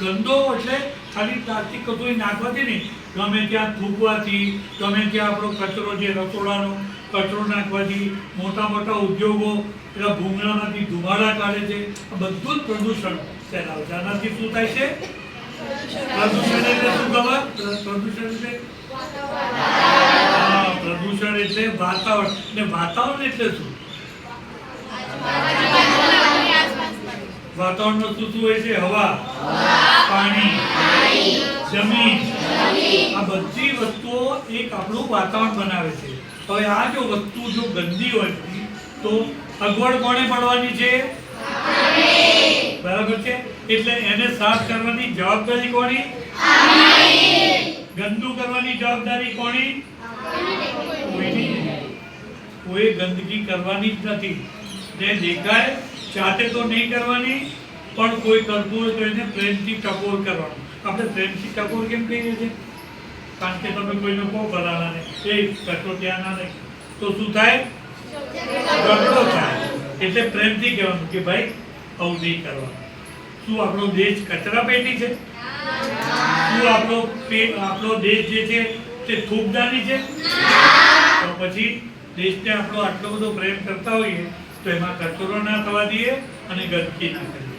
ગંદો એટલે ખાલી પ્લાસ્ટિક કચરો નાખવાથી નહીં, ગમે ત્યાં થૂકવાથી, ગમે ત્યાં આપણો કચરો જે રસોડાનો કચરો નાખવાથી, મોટા મોટા ઉદ્યોગો પેલા ભૂંગળામાંથી ધુમાડા કાઢે છે, આ બધું જ પ્રદૂષણ ફેલાવે છે. આનાથી શું થાય છે? પ્રદૂષણ એટલે શું ખબર? પ્રદૂષણ એટલે પ્રદૂષણ એટલે વાતાવરણ. ને વાતાવરણ એટલે શું? વાતાવરણમાં શું શું હોય છે? હવા, પાણી, જમીન, આ બધી વસ્તુઓ એક આપણું વાતાવરણ બનાવે છે. હવે આ જો વસ્તુ જો ગંદી હોય તો અગવડ કોને પડવાની છે? બરાબર છે. એટલે એને સાફ કરવાની જવાબદારી કોની? ગંદુ કરવાની જવાબદારી કોની? કોઈની. કોઈ ગંદકી કરવાની જ નથી. જે દેખાય જાતે તો નહીં કરવાની, પણ કોઈ કરતું હોય તો એને પ્રેમથી ટકોર કરવાનો. આપણે પ્રેમથી ટકોર કેમ કહીએ છીએ? કારણ કે તમે કોઈને કહો ફલાણાને એ કચરો ત્યાં ના નહીં તો શું થાય? ઝઘડો થાય. એટલે પ્રેમથી કહેવાનું કે ભાઈ આવું નહીં કરવાનું. શું આપણો દેશ કચરા પેટી છે? શું આપણો દેશ જે છે તે થૂકદાની છે? તો પછી દેશને આપણો આટલો બધો પ્રેમ કરતા હોઈએ તો એમાં કચરો ના થવા દઈએ અને ગંદકી ના કરીએ.